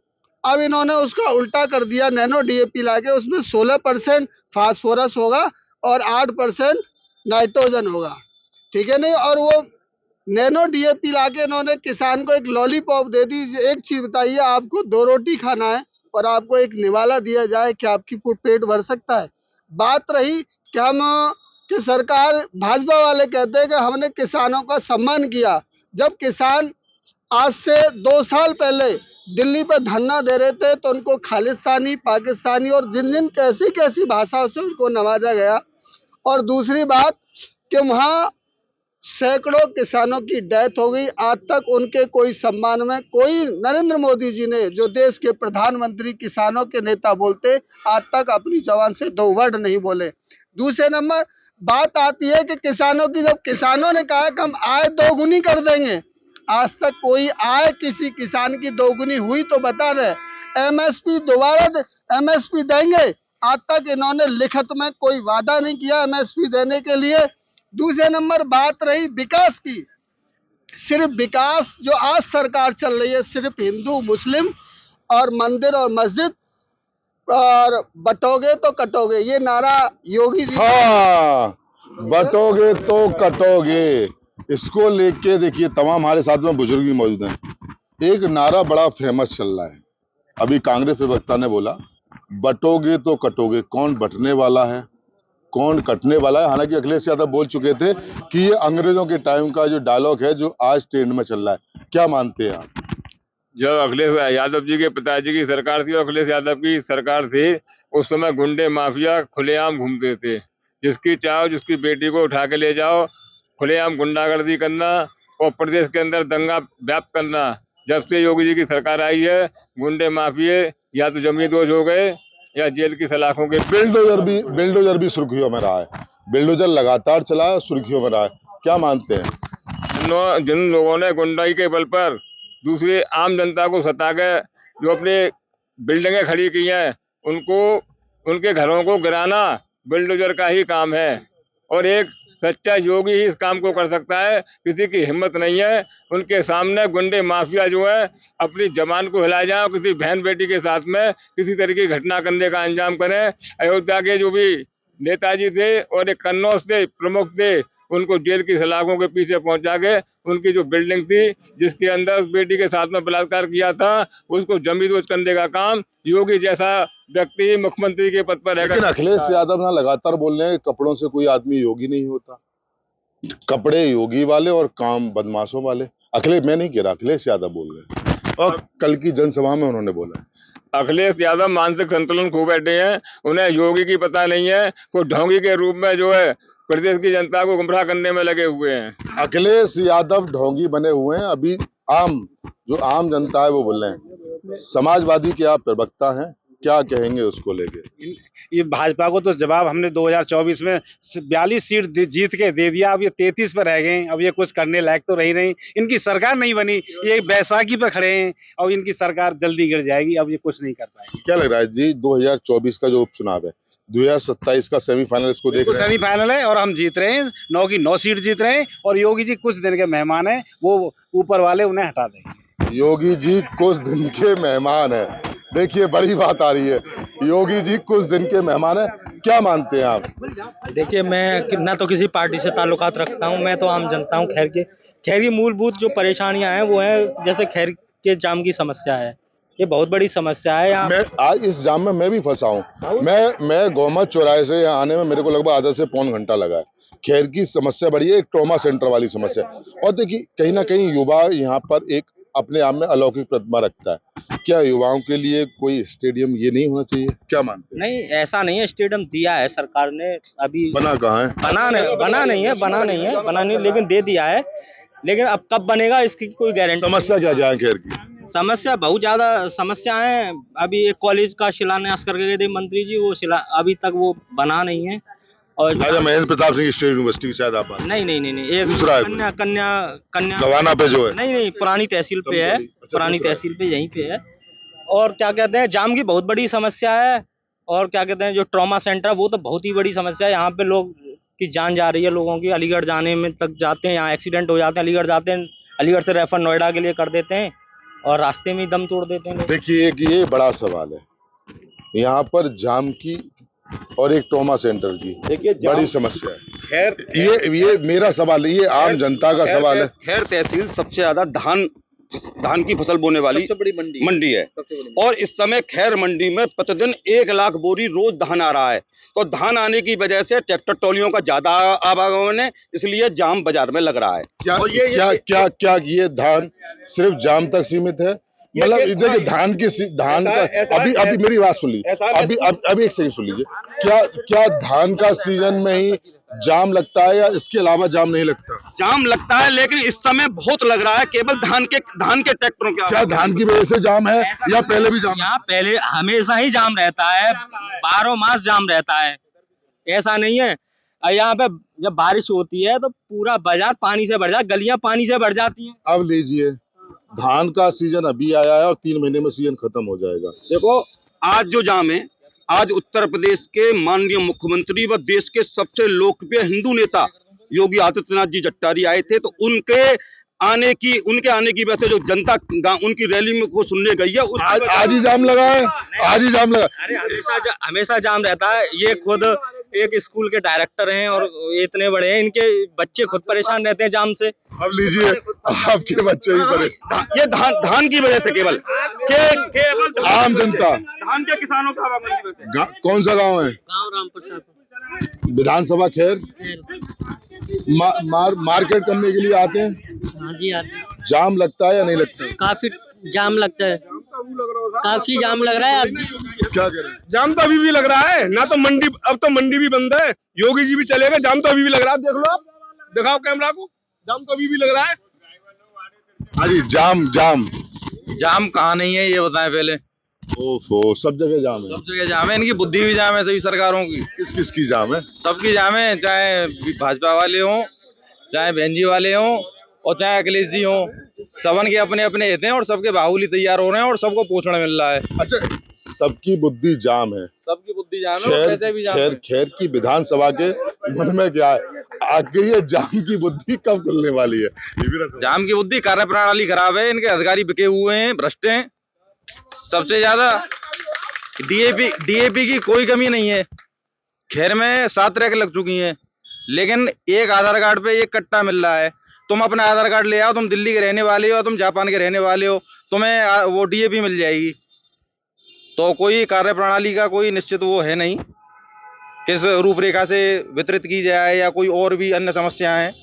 अब इन्होंने उसका उल्टा कर दिया, नैनो डीएपी लाके उसमें 16% फास्फोरस होगा और 8% नाइट्रोजन होगा, ठीक है नहीं? और वो नैनो डीएपी लाके इन्होंने किसान को एक लॉलीपॉप दे दी। एक चीज बताइए, आपको 2 रोटी खाना है और आपको एक निवाला दिया जाए, क्या आपकी पेट भर सकता है? बात रही कि हम कि सरकार, भाजपा वाले कहते हैं कि हमने किसानों का सम्मान किया, जब किसान आज से 2 साल पहले दिल्ली पर धरना दे रहे थे तो उनको खालिस्तानी, पाकिस्तानी और जिन जिन कैसी कैसी भाषाओं से उनको नवाजा गया। और दूसरी बात कि वहाँ सैकड़ों किसानों की डेथ हो गई, आज तक उनके कोई सम्मान में कोई, नरेंद्र मोदी जी ने जो देश के प्रधानमंत्री किसानों के नेता बोलते, आज तक अपनी जबान से 2 वर्ड नहीं बोले। दूसरे नंबर बात आती है कि किसानों की, जब किसानों ने कहा कि हम आय 2 गुनी कर देंगे, आज तक कोई आय किसी किसान की 2 गुनी हुई तो बता दे। एमएसपी दोबारा एमएसपी देंगे, आज तक इन्होंने लिखित में कोई वादा नहीं किया एमएसपी देने के लिए। दूसरे नंबर बात रही विकास की, सिर्फ विकास जो आज सरकार चल रही है सिर्फ हिंदू मुस्लिम और मंदिर और मस्जिद और बटोगे तो कटोगे, ये नारा योगी जी, हाँ, बटोगे तो कटोगे, इसको लेके देखिए तमाम हमारे साथ में बुजुर्ग भी मौजूद हैं। एक नारा बड़ा फेमस चल रहा है, अभी कांग्रेस प्रवक्ता ने बोला बटोगे तो कटोगे, कौन बटने वाला है, कौन कटने वाला है? हालांकि अखिलेश यादव बोल चुके थे कि ये अंग्रेजों के टाइम का जो डायलॉग है जो आज ट्रेंड में चल रहा है, क्या मानते हैं आप? जब अखिलेश यादव जी के पिताजी की सरकार थी और अखिलेश यादव की सरकार थी, उस समय गुंडे माफिया खुलेआम घूमते थे, जिसकी चाहो जिसकी बेटी को उठा के ले जाओ, खुलेआम गुंडागर्दी करना और प्रदेश के अंदर दंगा व्याप्त करना। जब से योगी जी की सरकार आई है, गुंडे माफिए या तो जमींदोज हो गए या जेल की सलाखों के। बिल्डोजर भी सुर्खियों में रहा है, बिल्डोजर लगातार चला है, सुर्खियों में रहा है, क्या मानते हैं? जिन लोगों ने गुंडाई के बल पर दूसरी आम जनता को सता के जो अपने बिल्डिंगें खड़ी की हैं, उनको, उनके घरों को गिराना बिल्डोजर का ही काम है और एक सच्चा योगी ही इस काम को कर सकता है। किसी की हिम्मत नहीं है उनके सामने। गुंडे माफिया जो है अपनी जबान को हिला जाए, किसी बहन बेटी के साथ में किसी तरह की घटना करने का अंजाम करें। अयोध्या के जो भी नेताजी थे और एक कन्नौज के प्रमुख थे, उनको जेल की सलाखों के पीछे पहुंचा के उनकी जो बिल्डिंग थी जिसके अंदर उस बेटी के साथ में बलात्कार किया था, उसको जमींदोज करने का काम योगी जैसा व्यक्ति मुख्यमंत्री के पद पर है। लेकिन अखिलेश यादव ना लगातार बोल रहे हैं कपड़ों से कोई आदमी योगी नहीं होता, कपड़े योगी वाले और काम बदमाशों वाले। अखिलेश, मैं नहीं कह रहा, अखिलेश यादव बोल रहे हैं और कल की जनसभा में उन्होंने बोला है। अखिलेश यादव मानसिक संतुलन खो बैठे हैं, उन्हें योगी की पता नहीं है, कोई ढोंगी के रूप में जो है प्रदेश की जनता को गुमराह करने में लगे हुए हैं। अखिलेश यादव ढोंगी बने हुए हैं, अभी जो आम जनता है वो बोल रहे हैं। समाजवादी के आप प्रवक्ता हैं, क्या कहेंगे उसको लेके? ये भाजपा को तो जवाब हमने 2024 में 42 सीट जीत के दे दिया, अब ये 33 पर रह गए, अब ये कुछ करने लायक तो रही नहीं, इनकी सरकार नहीं बनी, ये बैसाखी पर खड़े हैं और इनकी सरकार जल्दी गिर जाएगी, अब ये कुछ नहीं कर पाएंगे। क्या लग रहा है जी 2024 का जो उपचुनाव है, 2027 का सेमीफाइनल इसको देख रहे हैं? सेमीफाइनल है और हम जीत रहे हैं, 9 की 9 सीट जीत रहे हैं और योगी जी कुछ दिन के मेहमान हैं, वो ऊपर वाले उन्हें हटा देंगे। योगी जी कुछ दिन के मेहमान है, देखिए बड़ी बात आ रही है, योगी जी कुछ दिन के मेहमान है, क्या मानते हैं आप? देखिए, मैं ना तो किसी पार्टी से ताल्लुकात रखता हूं, मैं तो आम जनता हूं। खैर की मूलभूत जो परेशानियां हैं वो है, जैसे खैर के जाम की समस्या है। ये बहुत बड़ी समस्या है यहाँ। मैं आज इस जाम में मैं भी फंसा हूँ। मैं गोमत चौराहे से यहाँ आने में मेरे को लगभग आधा से पौन घंटा लगा है। खैर की समस्या बड़ी है, एक ट्रॉमा सेंटर वाली समस्या। और देखिए कहीं ना कहीं युवा यहाँ पर एक अपने आप में अलौकिक प्रतिभा रखता है। क्या युवाओं के लिए कोई स्टेडियम ये नहीं होना चाहिए, क्या मानते हैं? नहीं, ऐसा नहीं है। स्टेडियम दिया है सरकार ने, अभी बना कहाँ है? बना नहीं, लेकिन दे दिया है। लेकिन अब कब बनेगा इसकी कोई गारंटी। समस्या क्या क्या है खैर की? समस्या बहुत ज्यादा समस्याएं। अभी एक कॉलेज का शिलान्यास करके गए थे मंत्री जी, वो अभी तक वो बना नहीं है। और राजा महेंद्र प्रताप सिंह स्टेट यूनिवर्सिटी शायद आप नहीं, एक दूसरा है कन्या गवाना पे जो है। नहीं, पुरानी तहसील पे है, पुरानी तहसील पे यहीं पे है। और क्या कहते हैं, जाम की बहुत बड़ी समस्या है। और क्या कहते हैं, जो ट्रॉमा सेंटर वो तो बहुत ही बड़ी समस्या है। यहाँ पे लोग की जान जा रही है, लोगों की अलीगढ़ जाने में तक जाते हैं, यहाँ एक्सीडेंट हो जाते हैं, अलीगढ़ जाते हैं, अलीगढ़ से रेफर नोएडा के लिए कर देते हैं और रास्ते में ही दम तोड़ देते हैं। देखिए कि ये बड़ा सवाल है यहाँ पर जाम की और एक ट्रॉमा सेंटर की। देखिए बड़ी समस्या है। खैर ये मेरा सवाल है, ये आम जनता का सवाल है। खैर तहसील सबसे ज्यादा धान की फसल बोने वाली सबसे बड़ी मंडी है। और इस समय खैर मंडी में प्रतिदिन 1 लाख बोरी रोज धान आ रहा है। तो धान आने की वजह से ट्रैक्टर ट्रॉलियों का ज्यादा आवागमन है, इसलिए जाम बाजार में लग रहा है। क्या ये धान सिर्फ जाम तक सीमित है? मतलब देखिए धान का अभी मेरी बात सुन लीजिए, अभी एक सेकंड सुन लीजिए। क्या धान का सीजन में ही जाम लगता है या इसके अलावा जाम नहीं लगता? जाम लगता है, लेकिन इस समय बहुत लग रहा है केवल धान के ट्रैक्टरों के। क्या धान की वजह से जाम है या पहले भी जाम? यहाँ पहले हमेशा ही जाम रहता है, 12 मास जाम रहता है, ऐसा नहीं है। यहाँ पे जब बारिश होती है तो पूरा बाजार पानी से भर जाता है, गलियां पानी से भर जाती हैं। अब लीजिए, धान का सीजन अभी आया है और 3 महीने में सीजन खत्म हो जाएगा। देखो आज जो जाम है, आज उत्तर प्रदेश के माननीय मुख्यमंत्री व देश के सबसे लोकप्रिय हिंदू नेता योगी आदित्यनाथ जी जट्टारी आए थे। तो उनके आने की वजह से जो जनता उनकी रैली में को सुनने गई है, आज ही जाम लगा है, आज ही जाम लगा। अरे हमेशा जाम रहता है। ये खुद एक स्कूल के डायरेक्टर हैं और इतने बड़े हैं, इनके बच्चे खुद परेशान रहते हैं जाम से। अब लीजिए, आपके बच्चे ही परेशान। ये धान की वजह से केवल आम जनता, धान के किसानों का आवागमन की वजह से। कौन सा गांव है? गाँव रामपुर साहब। विधानसभा खैर मार्केट करने के लिए आते हैं। हाँ जी आते हैं। जाम लगता है या नहीं लगता? काफी जाम लगता है, काफी जाम लग रहा है। अब क्या करें? जाम तो अभी भी लग रहा है ना। तो मंडी, अब तो मंडी भी बंद है, योगी जी भी चलेगा, जाम तो अभी भी लग रहा है। देख लो, आप दिखाओ कैमरा को, जाम तो अभी भी लग रहा है। हाँ जी, जाम कहाँ नहीं है ये बताएं पहले। ओफो, सब जगह जाम है। सब जगह जाम है, इनकी बुद्धि भी जाम है सभी सरकारों की। किस की जाम है? सबकी जाम है, चाहे भाजपा वाले हों, चाहे बहन जी वाले हों और चाहे अखिलेश जी हों। सबन के अपने अपने हित हैं और सबके बाहुली तैयार हो रहे हैं और सबको पोषण मिल रहा है। अच्छा, सबकी बुद्धि जाम है, सबकी बुद्धि जाम है और पैसे भी जाम है। खैर की विधानसभा के मन में क्या है, आगे ये जाम की बुद्धि कब खुलने वाली है? जाम की बुद्धि, कार्य प्रणाली खराब है, इनके अधिकारी बिके हुए हैं, भ्रष्ट हैं। सबसे ज्यादा डीएपी की कोई कमी नहीं है। खैर में 7 रैक लग चुकी हैं, लेकिन एक आधार कार्ड पे 1 कट्टा मिल रहा है। तुम अपना आधार कार्ड ले आओ, तुम दिल्ली के रहने वाले हो, तुम जापान के रहने वाले हो, तुम्हें वो डीएपी मिल जाएगी। तो कोई कार्य प्रणाली का कोई निश्चित वो है नहीं, किस रूपरेखा से वितरित की जाए या कोई और भी अन्य समस्याएं हैं।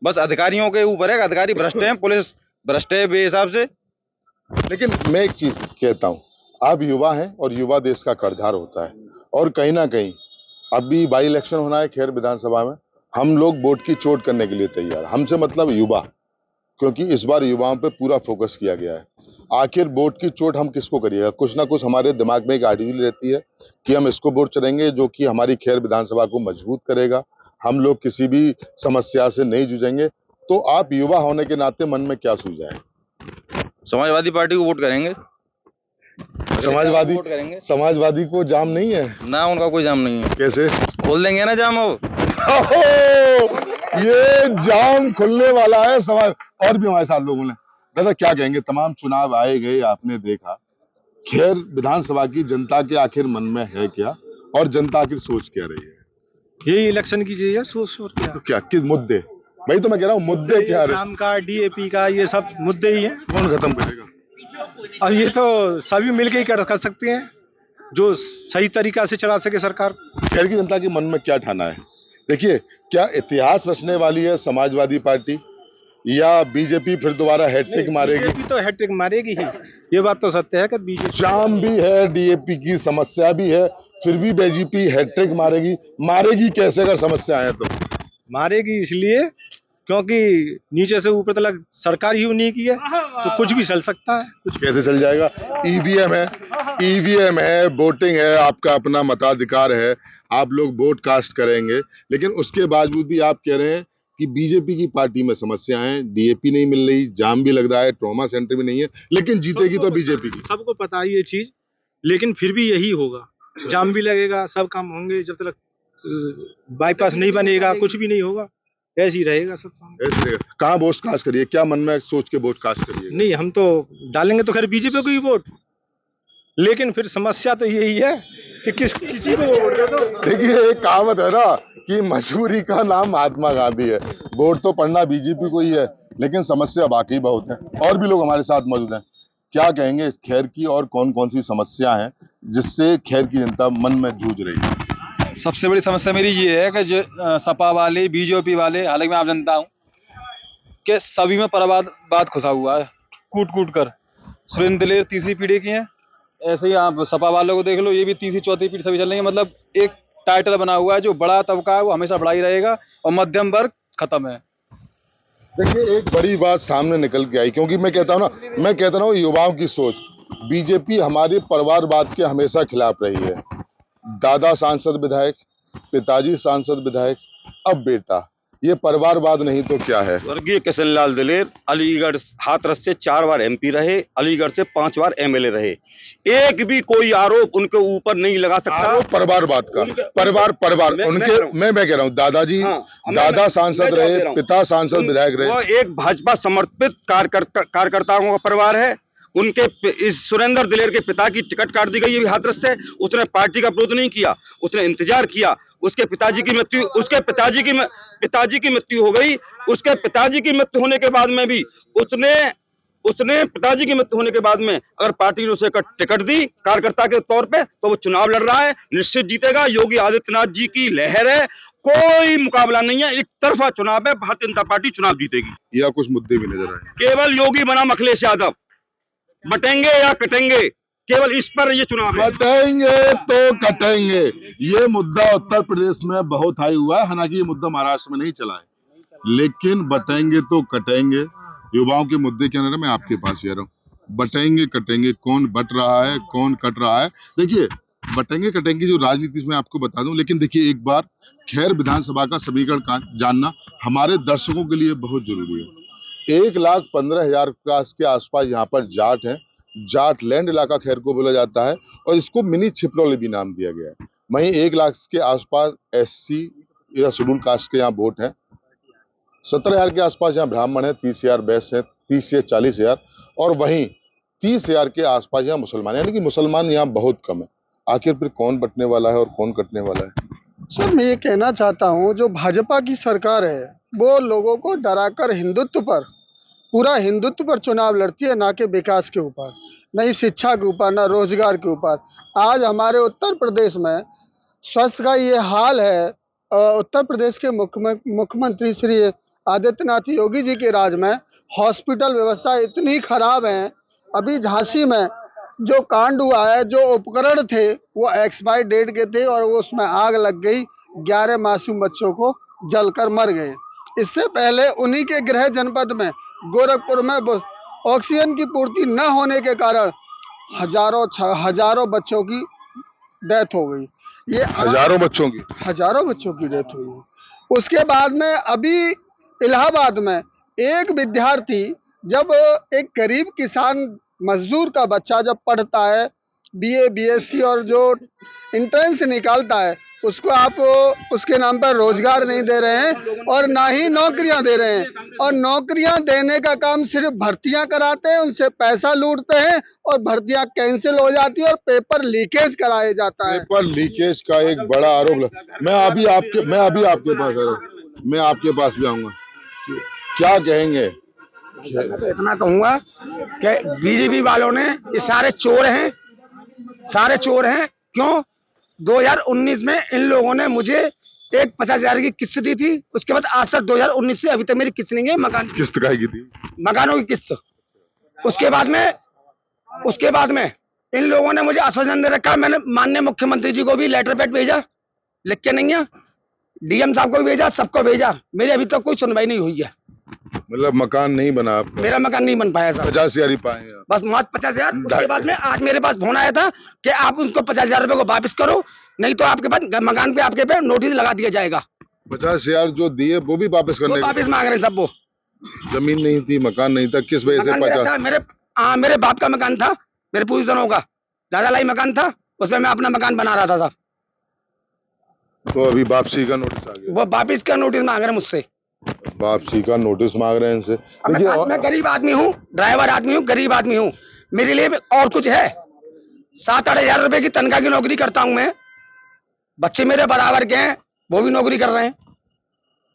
बस अधिकारियों के ऊपर है, अधिकारी भ्रष्ट हैं, पुलिस भ्रष्ट है बेहिसाब से। लेकिन मैं एक चीज कहता हूँ, आप युवा हैं और युवा देश का कर्जदार होता है। और कहीं ना कहीं अभी बाई इलेक्शन होना है खैर विधानसभा में, हम लोग वोट की चोट करने के लिए तैयार। हमसे मतलब युवा, क्योंकि इस बार युवाओं पे पूरा फोकस किया गया है। आखिर वोट की चोट हम किसको करिएगा? कुछ ना कुछ हमारे दिमाग में एक आइडिया रहती है कि हम इसको वोट चढ़ेंगे जो कि हमारी खैर विधानसभा को मजबूत करेगा। हम लोग किसी भी समस्या से नहीं जूझेंगे। तो आप युवा होने के नाते मन में क्या सूझा है? समाजवादी पार्टी को वोट करेंगे। समाजवादी को जाम नहीं है ना, उनका कोई जाम नहीं है। कैसे खोल देंगे ना जाम अब। ये जाम खुलने वाला है समाज। और भी हमारे साथ लोगों ने, दादा क्या कहेंगे? तमाम चुनाव आए गए, आपने देखा, खैर विधानसभा की जनता के आखिर मन में है क्या और जनता आखिर सोच क्या रही है? यही इलेक्शन की चीज है, सोच क्या। तो क्या किस मुद्दे? भाई तो मैं कह रहा हूँ मुद्दे क्या रहे? जाम का, डीएपी का, ये सब मुद्दे ही हैं। कौन खत्म करेगा? अब ये तो सभी मिलके ही कर सकते हैं, जो सही तरीका से चला सके सरकार। खैर की जनता के मन में क्या ठाना है? देखिए, क्या इतिहास रचने वाली है समाजवादी पार्टी या बीजेपी फिर दोबारा हैट्रिक मारेगी? बीजेपी तो हैट्रिक मारेगी ही, ये बात तो सत्य है कि बीजेपी जाम भी है, डीएपी की समस्या भी है, फिर भी बीजेपी हैट्रिक मारेगी। मारेगी कैसे अगर समस्या है तो? मारेगी इसलिए क्योंकि नीचे से ऊपर तक सरकार ही उन्हीं की है, तो कुछ भी चल सकता है। कुछ कैसे चल जाएगा? ईवीएम है, वोटिंग है, आपका अपना मताधिकार है, आप लोग वोट कास्ट करेंगे, लेकिन उसके बावजूद भी आप कह रहे हैं कि बीजेपी की पार्टी में समस्याएं, डीएपी नहीं मिल रही, जाम भी लग रहा है, ट्रॉमा सेंटर भी नहीं है, लेकिन जीतेगी तो बीजेपी की। सबको पता है ये चीज, लेकिन फिर भी यही होगा, जाम भी लगेगा, सब काम होंगे, जब तक बाईपास नहीं बनेगा कुछ भी नहीं होगा, ऐसे ही रहेगा सब। ऐसे रहेगा। कहाँ वोट कास्ट करिए? क्या मन में सोच के वोट कास्ट करिए? नहीं, हम तो डालेंगे तो खैर बीजेपी को ही वोट, लेकिन फिर समस्या तो यही है कि किसी को वोट दे दो। देखिए, एक कहावत है ना कि मजबूरी का नाम महात्मा गांधी है। वोट तो पड़ना बीजेपी को ही है, लेकिन समस्या वाकई बहुत है। और भी लोग हमारे साथ मौजूद हैं, क्या कहेंगे खैर की और कौन कौन सी समस्या है जिससे खैर की जनता मन में जूझ रही है? सबसे बड़ी समस्या मेरी ये है कि जो सपा वाले, बीजेपी वाले, हालांकि मैं आप जनता हूँ कि सभी में परवाद घुसा हुआ है, कूट कूट कर। सुरेंद्र दिलेर तीसरी पीढ़ी की हैं, ऐसे ही आप सपा वालों को देख लो, ये भी तीसरी चौथी पीढ़ी सभी चल रही है। मतलब एक टाइटल बना हुआ है, जो बड़ा तबका है वो हमेशा बड़ा ही रहेगा और मध्यम वर्ग खत्म है। देखिए, एक बड़ी बात सामने निकल के आई, क्योंकि मैं कहता हूँ युवाओं की सोच, बीजेपी हमारे परिवारवाद के हमेशा खिलाफ रही है। दादा सांसद विधायक, पिताजी सांसद विधायक, अब बेटा, ये परिवारवाद नहीं तो क्या है? स्वर्गीय किशनलाल दिलेर अलीगढ़ हाथरस से 4 बार एमपी रहे, अलीगढ़ से 5 बार एमएलए रहे, एक भी कोई आरोप उनके ऊपर नहीं लगा सकता। परिवारवाद का परिवार उनके मैं कह रहा हूँ, दादाजी दादा सांसद रहे, पिता सांसद विधायक रहे। वो एक भाजपा समर्पित कार्यकर्ताओं का परिवार है। उनके इस सुरेंद्र दिलेर के पिता की टिकट काट दी गई है हाथरस से, उसने पार्टी का विरोध नहीं किया, उसने इंतजार किया। उसके पिताजी की मृत्यु हो गई। उसके पिताजी की मृत्यु होने के बाद में भी उसने पिताजी की मृत्यु होने के बाद में अगर पार्टी ने उसे टिकट दी कार्यकर्ता के तौर पे, तो वो चुनाव लड़ रहा है, निश्चित जीतेगा। योगी आदित्यनाथ जी की लहर है, कोई मुकाबला नहीं है, एक तरफा चुनाव है, भारतीय जनता पार्टी चुनाव जीतेगी। या कुछ मुद्दे भी नजर आए? केवल योगी बनाम अखिलेश यादव, बटेंगे या कटेंगे, केवल इस पर ये चुनाव है। बटेंगे तो कटेंगे, ये मुद्दा उत्तर प्रदेश में बहुत हाई हुआ है। हालांकि ये मुद्दा महाराष्ट्र में नहीं चला है, लेकिन बटेंगे तो कटेंगे। युवाओं के मुद्दे क्या है, मैं आपके पास कह रहा हूँ, बटेंगे कटेंगे, कौन बट रहा है, कौन कट रहा है? देखिए, बटेंगे कटेंगे जो राजनीति में आपको बता दूं, लेकिन देखिए, एक बार खैर विधानसभा का समीकरण जानना हमारे दर्शकों के लिए बहुत जरूरी है। 1,15,000 के आसपास यहाँ पर जाट है। जाट लैंड इलाका खैर को बोला जाता है और इसको मिनी छिपरौली भी नाम दिया गया है। वहीं 1 लाख के आसपास एससी या शेड्यूल कास्ट के यहाँ वोट है। 17,000 के आसपास यहाँ ब्राह्मण है, 30,000 वैश्य है, 30 से 40,000, और वहीं 30,000 के आसपास यहाँ मुसलमान, यानी कि मुसलमान यहाँ बहुत कम है। आखिर फिर कौन बटने वाला है और कौन कटने वाला है? सर, मैं ये कहना चाहता हूँ, जो भाजपा की सरकार है वो लोगों को डराकर हिंदुत्व पर, पूरा हिंदुत्व पर चुनाव लड़ती है, ना कि विकास के ऊपर, न ही शिक्षा के ऊपर, न रोजगार के ऊपर। आज हमारे उत्तर प्रदेश में स्वास्थ्य का ये हाल है। उत्तर प्रदेश के मुख्यमंत्री श्री आदित्यनाथ योगी जी के राज में हॉस्पिटल व्यवस्था इतनी खराब है। अभी झांसी में जो कांड हुआ है, जो उपकरण थे वो एक्सपायर डेट के थे और वो उसमें आग लग गई, 11 मासूम बच्चों को जलकर मर गए। इससे पहले उन्हीं के गृह जनपद में गोरखपुर में ऑक्सीजन की पूर्ति न होने के कारण हजारों बच्चों की डेथ हो गई। ये हजारों बच्चों की डेथ हुई है। उसके बाद में अभी इलाहाबाद में एक विद्यार्थी, जब एक गरीब किसान मजदूर का बच्चा जब पढ़ता है, बीए बीएससी और जो एंट्रेंस निकालता है, उसको आप उसके नाम पर रोजगार नहीं दे रहे हैं और ना ही नौकरियां दे रहे हैं। और नौकरियां देने का काम सिर्फ भर्तियां कराते हैं, उनसे पैसा लूटते हैं और भर्तियां कैंसिल हो जाती है और पेपर लीकेज कराया जाता है। पेपर लीकेज का एक बड़ा आरोप। मैं अभी आपके पास भी आऊंगा। क्या कहेंगे मैं तो इतना कहूंगा कि बीजेपी वालों ने ये सारे चोर हैं, सारे चोर हैं। क्यों? 2019 में इन लोगों ने मुझे एक 50,000 की किस्त दी थी, उसके बाद आज तक 2019 से अभी तक मेरी किस्त नहीं है। मकान किस्त काहे की थी? मकानों की किस्त। उसके बाद में इन लोगों ने मुझे आश्वासन दे रखा। मैंने माननीय मुख्यमंत्री जी को भी लेटर पैड भेजा, लिख के नहीं है, डीएम साहब को भी भेजा, सबको भेजा, मेरी अभी तक कोई सुनवाई नहीं हुई है। मतलब मकान नहीं बना आपका? मेरा मकान नहीं बन पाया साहब। 50,000 ही पाए हैं बस मात्र 50,000। उसके बाद में आज मेरे पास फोन आया था कि आप उनको 50,000 रुपए को वापस करो, नहीं तो आपके पास मकान पे आपके पे नोटिस लगा दिया जाएगा। 50,000 जो दिए वो भी वापस करने वो वापस मांग रहे हैं सब। वो जमीन नहीं थी, मकान नहीं था, किस वजह से 50? मेरे बाप का मकान था, मेरे पूर्वजों का दादा लाई मकान था, उसमें मैं अपना मकान बना रहा था साहब। तो अभी वापसी का नोटिस आ गया? वो वापस का नोटिस मांग रहे हैं मुझसे, वापसी का नोटिस मांग रहे हैं इनसे। मैं गरीब आदमी हूँ, ड्राइवर आदमी हूँ, गरीब आदमी हूँ, मेरे लिए और कुछ है? 7-8 हजार रुपए की तनख्वाह की नौकरी करता हूँ मैं, बच्चे मेरे बराबर के हैं, वो भी नौकरी कर रहे हैं।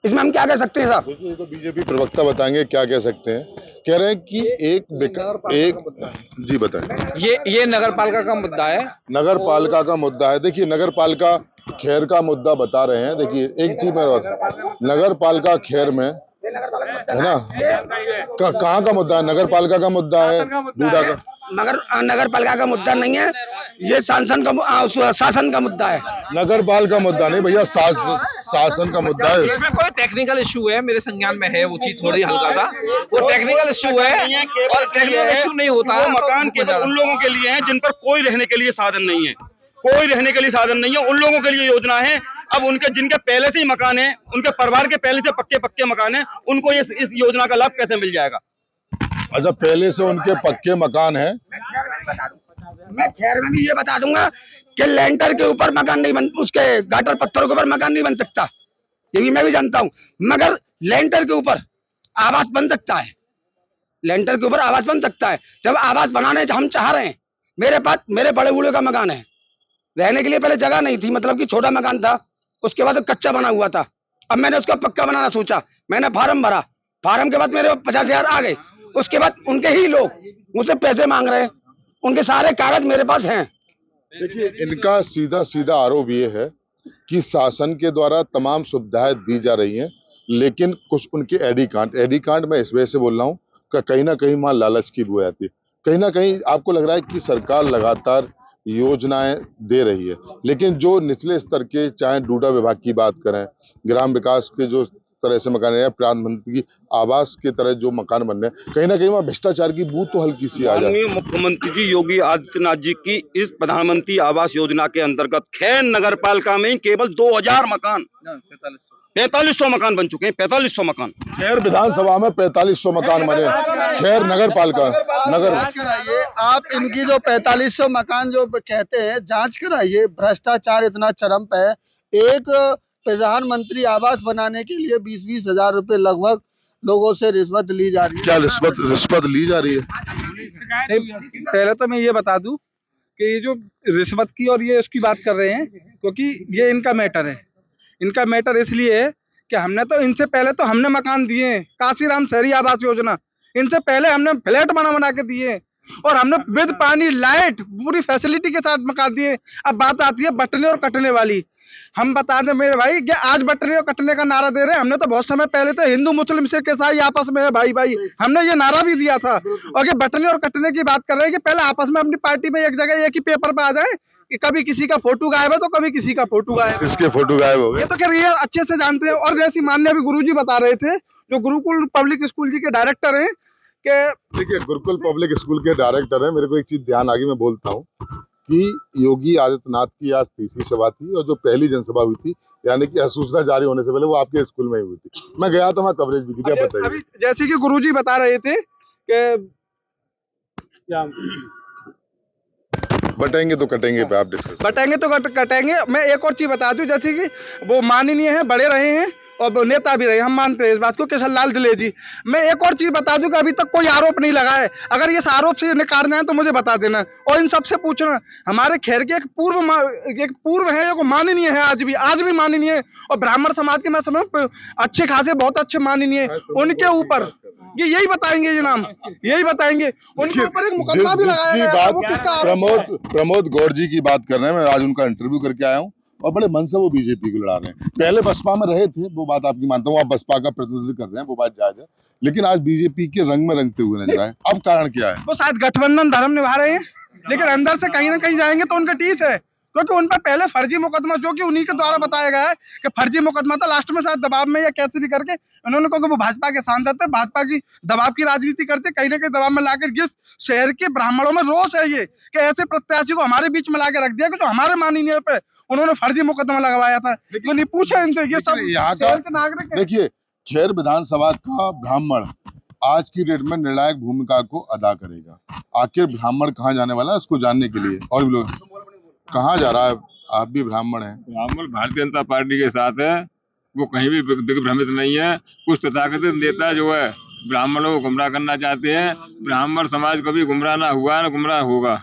इसमें हम क्या कह सकते हैं साहब? देखिए तो बीजेपी प्रवक्ता बताएंगे क्या कह सकते हैं। कह रहे हैं कि जी बताएं। ये नगर पालिका का मुद्दा है। नगर पालिका का मुद्दा है। देखिए नगर पालिका खैर का मुद्दा बता रहे हैं। देखिए एक चीज में नगर पालिका खैर में है ना, कहाँ का मुद्दा है? नगर पालिका का मुद्दा है, डूडा का? मगर नगर पालिका का मुद्दा नहीं है, ये शासन का मुद्दा है। नगर पालिका मुद्दा नहीं भैया, शासन का मुद्दा है। इसमें कोई टेक्निकल इशू है, मेरे संज्ञान में है वो चीज, थोड़ी हल्का सा वो टेक्निकल इशू है, और टेक्निकल इशू नहीं होता वो मकान केवल उन लोगों के लिए है जिन पर कोई रहने के लिए साधन नहीं है, कोई रहने के लिए साधन नहीं है, उन लोगों के लिए योजना है। अब उनके जिनके पहले से ही मकान है, उनके परिवार के पहले से पक्के मकान है, उनको इस योजना का लाभ कैसे मिल जाएगा? अच्छा, पहले से उनके पक्के मकान है। मैं खैर में भी ये बता दूंगा कि लेंटर के ऊपर मकान नहीं बन, उसके गाटर पत्थरों के ऊपर मकान नहीं बन सकता, ये भी मैं भी जानता हूँ, मगर लेंटर के ऊपर आवास बन सकता है। लेंटर के ऊपर आवास बन सकता है। जब आवास बनाने हम चाह रहे हैं, मेरे पास मेरे बड़े बूढ़े का मकान है, रहने के लिए पहले जगह नहीं थी, मतलब कि छोटा मकान था, उसके बाद कच्चा बना हुआ था। अब मैंने उसका पक्का बनाना सोचा, मैंने फार्म भरा, फार्म के बाद मेरे 50,000 आ गए। उसके बाद उनके ही लोग मुझसे पैसे मांग रहे हैं, उनके सारे कागज मेरे पास हैं। देखिए इनका सीधा आरोप ये है कि शासन के द्वारा तमाम सुविधाएं दी जा रही हैं, लेकिन कुछ उनके एडी कांड मैं इस वजह से बोल रहा हूँ कि कहीं ना कहीं वहाँ लालच की बुआई आती है। कहीं ना कहीं आपको लग रहा है कि सरकार लगातार योजनाएं दे रही है, लेकिन जो निचले स्तर के, चाहे डूडा विभाग की बात करें, ग्राम विकास के जो तरह से मकान है, प्रधानमंत्री की आवास के तरह जो मकान बन रहे हैं, कहीं ना कहीं वहाँ भ्रष्टाचार की बूथ तो हल्की सी आ जाती है। मुख्यमंत्री जी योगी आदित्यनाथ जी की इस प्रधानमंत्री आवास योजना के अंतर्गत खैर नगर पालिका में केवल 2,000 मकान, 4500 मकान बन चुके हैं। 4500 मकान खैर विधानसभा में 4500 मकान बने। खैर नगर पालिका जांच कराइए आप, इनकी जो 4500 मकान जो कहते हैं, जांच कराइए। भ्रष्टाचार इतना चरम पे है। एक प्रधानमंत्री आवास बनाने के लिए 20-20 हजार रुपए लगभग लोगों से रिश्वत ली जा रही है। क्या रिश्वत ली जा रही है? पहले तो मैं ये बता दूं कि ये जो रिश्वत की और ये उसकी बात कर रहे हैं, क्योंकि ये इनका मैटर है। इनका मैटर इसलिए है कि हमने तो इनसे पहले तो हमने मकान दिए हैं, काशीराम शहरी आवास योजना, इनसे पहले हमने फ्लैट बना के दिए, और हमने विद पानी लाइट पूरी फैसिलिटी के साथ मकान दिए। अब बात आती है बटने और कटने वाली। हम बता दें मेरे भाई कि आज बटने और कटने का नारा दे रहे हैं, हमने तो बहुत समय पहले तो हिंदू मुस्लिम सिख ईसाई आपस में है भाई, हमने ये नारा भी दिया था। और ये बटने और कटने की बात कर रहे हैं कि पहले आपस में अपनी पार्टी में एक जगह एक ही पेपर पे आ जाए कि कभी किसी का फोटो गायब है तो कभी किसी का फोटो गायब है। इसके फोटो गायब हो गए, ये तो खैर ये अच्छे से जानते हैं। और जैसी माननीय अभी गुरुजी बता रहे थे, जो गुरुकुल पब्लिक स्कूल जी के डायरेक्टर हैं, कि देखिए गुरुकुल पब्लिक स्कूल के डायरेक्टर है, मेरे को एक चीज ध्यान आ गई, मैं बोलता हूँ कि योगी आदित्यनाथ की आज तीसरी सभा थी, और जो पहली जनसभा हुई थी, यानी कि अधिसूचना जारी होने से पहले, वो आपके स्कूल में ही हुई थी। मैं गया तो मैं कवरेज भी की। बताइए। अभी जैसे कि गुरुजी बता रहे थे कि बटेंगे तो कटेंगे पे आप डिस्कस बटेंगे तो कटेंगे। मैं एक और चीज बता दूं, जैसे कि वो माननीय हैं, बड़े रहे हैं और वो नेता भी रहे, हम मानते हैं इस बात को, केशर लाल द्विवेदी। मैं एक और चीज बता दूं कि अभी तक कोई आरोप नहीं लगा है। अगर ये आरोप से निकालना है तो मुझे बता देना, और इन सबसे पूछना। हमारे खैर के एक पूर्व है, एक माननीय है, आज भी माननीय है, और ब्राह्मण समाज के मैं समझ अच्छे खासे बहुत अच्छे माननीय है। उनके ऊपर ये यही बताएंगे, ये नाम यही बताएंगे। उनके ऊपर एक मुकदमा भी लगाया जिसकी गया था, बात वो किसका आरोप है? प्रमोद गौर जी की बात कर रहे हैं। मैं आज उनका इंटरव्यू करके आया हूँ और बड़े मन से वो बीजेपी को लड़ा रहे हैं। पहले बसपा में रहे थे, वो बात आपकी मानता हूँ, आप बसपा का प्रतिनिधित्व कर रहे हैं, वो बात जायज है, लेकिन आज बीजेपी के रंग में रंगते हुए नजर आए। अब कारण क्या है? वो शायद गठबंधन धर्म निभा रहे हैं, लेकिन अंदर से कहीं ना कहीं जाएंगे तो उनका टीस है, क्योंकि उन पर पहले फर्जी मुकदमा, जो कि उन्हीं के द्वारा बताया गया है कि फर्जी मुकदमा था, लास्ट में शायद दबाव में या कैसे भी करके उन्होंने कहा कि वो भाजपा के सांसद थे, भाजपा की दबाव की राजनीति करते, कहीं ना कहीं दबाव में लाकर जिस शहर के ब्राह्मणों में रोष है ये कि ऐसे प्रत्याशी को हमारे बीच में लाके रख दिया कि जो हमारे माननीय पे उन्होंने फर्जी मुकदमा लगवाया था। लेकिन नहीं पूछा इनसे, ये सब यहाँ शहर के नागरिक हैं। देखिए, खैर विधानसभा का ब्राह्मण आज की डेट में निर्णायक भूमिका को अदा करेगा। आखिर ब्राह्मण कहाँ जाने वाला है, उसको जानने के लिए और भी लोग कहाँ जा रहा है। आप भी ब्राह्मण हैं। ब्राह्मण भारतीय जनता पार्टी के साथ है, वो कहीं भी दिग्भ्रमित नहीं है। कुछ तथाकथित नेता जो है ब्राह्मणों को गुमराह करना चाहते हैं। ब्राह्मण समाज कभी गुमराह ना हुआ, ना गुमराह होगा।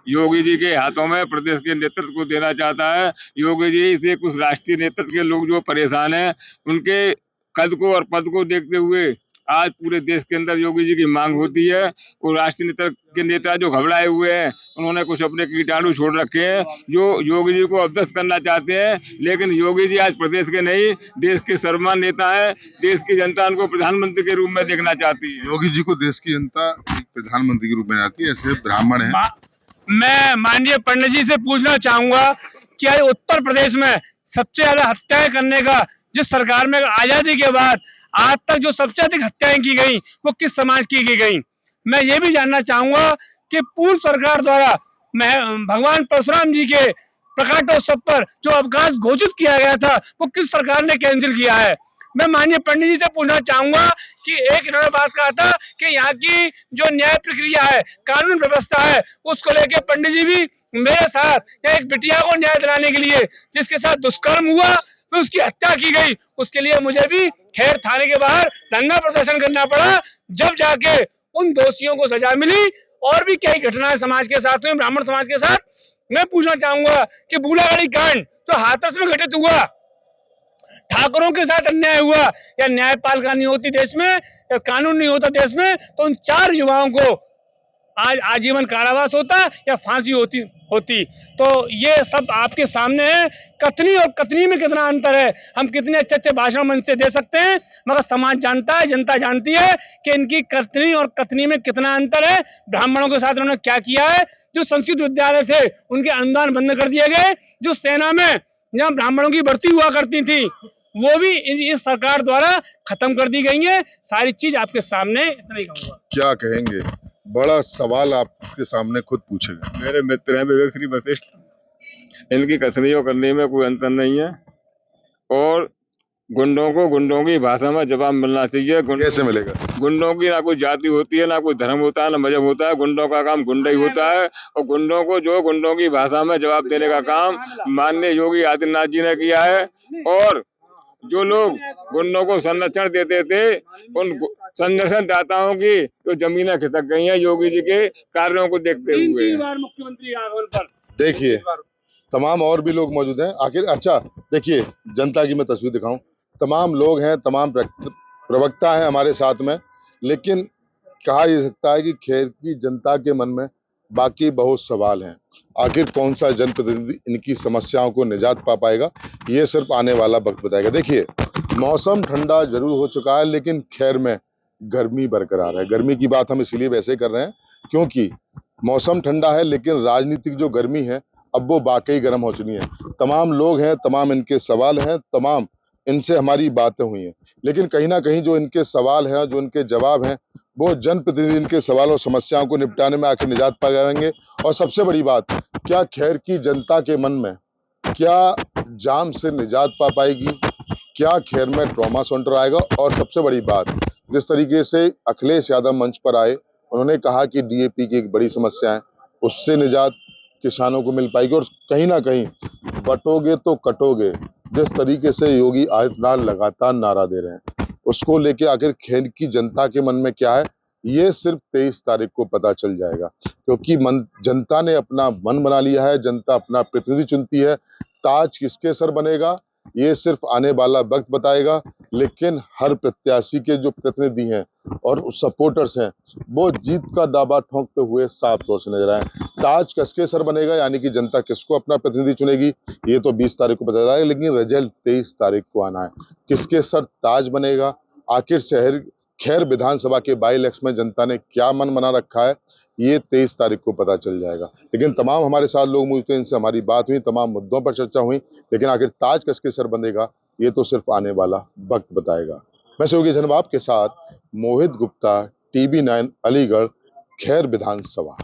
योगी जी के हाथों में प्रदेश के नेतृत्व को देना चाहता है। योगी जी से कुछ राष्ट्रीय नेतृत्व के लोग जो परेशान हैं, उनके कद को और पद को देखते हुए आज पूरे देश के अंदर योगी जी की मांग होती है। और राष्ट्रीय नेतृत्व के नेता जो घबराए हुए हैं, उन्होंने कुछ अपने कीटाणु छोड़ रखे हैं जो योगी जी को अवदस्त करना चाहते हैं। लेकिन योगी जी आज प्रदेश के नहीं, देश के सर्वमान्य नेता है। देश की जनता उनको प्रधानमंत्री के रूप में देखना चाहती है। योगी जी को देश की जनता प्रधानमंत्री के रूप में आती है, ऐसे ब्राह्मण है। मैं माननीय पंडित जी से पूछना चाहूंगा कि आज उत्तर प्रदेश में सबसे ज्यादा हत्याएं करने का, जिस सरकार में आजादी के बाद आज तक जो सबसे अधिक हत्याएं की गई, वो किस समाज की गई? मैं ये भी जानना चाहूंगा कि पूर्व सरकार द्वारा भगवान परशुराम जी के प्रकाटोत्सव पर जो अवकाश घोषित किया गया था, वो किस सरकार ने कैंसिल किया है? मैं माननीय पंडित जी से पूछना चाहूंगा कि एक इन्होंने बात कहा था कि यहाँ की जो न्याय प्रक्रिया है, कानून व्यवस्था है, उसको लेके पंडित जी भी मेरे साथ एक बिटिया को न्याय दिलाने के लिए, जिसके साथ दुष्कर्म हुआ, फिर उसकी हत्या की गई, उसके लिए मुझे भी खैर थाने के बाहर धरना प्रदर्शन करना पड़ा, जब जाके उन दोषियों को सजा मिली। और भी कई घटनाएं समाज के साथ हुई, ब्राह्मण समाज के साथ। मैं पूछना चाहूंगा कि बूलागाड़ी कांड जो हाथरस में घटित हुआ, ठाकुरों के साथ अन्याय हुआ, या न्यायपालिका नहीं होती देश में, या कानून नहीं होता देश में, तो उन 4 युवाओं को आज आजीवन कारावास होता या फांसी होती। तो ये सब आपके सामने है। कथनी और कथनी में कितना अंतर है, हम कितने अच्छे भाषण मंच से दे सकते हैं, मगर समाज जानता है, जनता जानती है कि इनकी कथनी और कथनी में कितना अंतर है। ब्राह्मणों के साथ उन्होंने क्या किया है? जो संस्कृत विद्यालय थे उनके अनुदान बंद कर दिए गए, जो सेना में जहाँ ब्राह्मणों की भर्ती हुआ करती थी वो भी इस सरकार द्वारा खत्म कर दी गई है। सारी चीज आपके सामने, इतना ही कहूंगा। क्या कहेंगे? बड़ा सवाल आपके सामने खुद पूछेगा। मेरे मित्र हैं विवेक श्री वशिष्ठ, इनकी कथनियों करने में कोई अंतर नहीं है। और गुंडों को गुंडों की भाषा में जवाब मिलना चाहिए। कैसे मिलेगा? गुंडों की ना कोई जाति होती है, ना कोई धर्म होता है, ना मजहब होता है। गुंडों का काम गुंडा ही होता है। और गुंडों को जो गुंडों की भाषा में जवाब देने का काम माननीय योगी आदित्यनाथ जी ने किया है। और जो लोग गुंडों को संरक्षण देते थे, उन संरक्षण दाताओं की जो जमीनें खिसक गई हैं योगी जी के कार्यों को देखते हुए। मुख्यमंत्री आगमन पर देखिए, तमाम और भी लोग मौजूद हैं। आखिर अच्छा देखिए, जनता की मैं तस्वीर दिखाऊं, तमाम लोग हैं, तमाम प्रवक्ता हैं हमारे साथ में, लेकिन कहा जा सकता है कि खैर की जनता के मन में बाकी बहुत सवाल हैं। आखिर कौन सा जनप्रतिनिधि इनकी समस्याओं को निजात पा पाएगा, ये सिर्फ आने वाला वक्त बताएगा। देखिए, मौसम ठंडा जरूर हो चुका है, लेकिन खैर में गर्मी बरकरार है। गर्मी की बात हम इसीलिए वैसे कर रहे हैं क्योंकि मौसम ठंडा है, लेकिन राजनीतिक जो गर्मी है अब वो वाकई गर्म हो चुकी है। तमाम लोग हैं, तमाम इनके सवाल हैं, तमाम इनसे हमारी बातें हुई हैं, लेकिन कहीं ना कहीं जो इनके सवाल हैं, जो इनके जवाब हैं, वो जनप्रतिनिधि इनके सवाल और समस्याओं को निपटाने में आखिर निजात पा जाएंगे। और सबसे बड़ी बात, क्या खैर की जनता के मन में क्या जाम से निजात पा पाएगी, क्या खैर में ट्रॉमा सेंटर आएगा? और सबसे बड़ी बात, जिस तरीके से अखिलेश यादव मंच पर आए, उन्होंने कहा कि डीएपी की एक बड़ी समस्या है, उससे निजात किसानों को मिल पाएगी। और कहीं ना कहीं बटोगे तो कटोगे, जिस तरीके से योगी आदित्यनाथ लगातार नारा दे रहे हैं, उसको लेके आखिर खैर की जनता के मन में क्या है, ये सिर्फ 23 तारीख को पता चल जाएगा। क्योंकि जनता ने अपना मन बना लिया है, जनता अपना प्रतिनिधि चुनती है। ताज किसके सर बनेगा, ये सिर्फ आने वाला वक्त बताएगा। लेकिन हर प्रत्याशी के जो प्रतिनिधि हैं और सपोर्टर्स हैं वो जीत का दावा ठोंकते हुए साफ तौर से नजर आए। ताज किसके सर बनेगा, यानी कि जनता किसको अपना प्रतिनिधि चुनेगी, ये तो 20 तारीख को पता चलेगा, लेकिन रिजल्ट 23 तारीख को आना है। किसके सर ताज बनेगा, आखिर शहर खैर विधानसभा के बाई इलेक्शन में जनता ने क्या मन बना रखा है, ये 23 तारीख को पता चल जाएगा। लेकिन तमाम हमारे साथ लोग मौजूद थे, इनसे हमारी बात हुई, तमाम मुद्दों पर चर्चा हुई, लेकिन आखिर ताज किसके सर बनेगा ये तो सिर्फ आने वाला वक्त बताएगा। मैं सहयोगी जनवाब के साथ मोहित गुप्ता, TV9 अलीगढ़, खैर विधानसभा।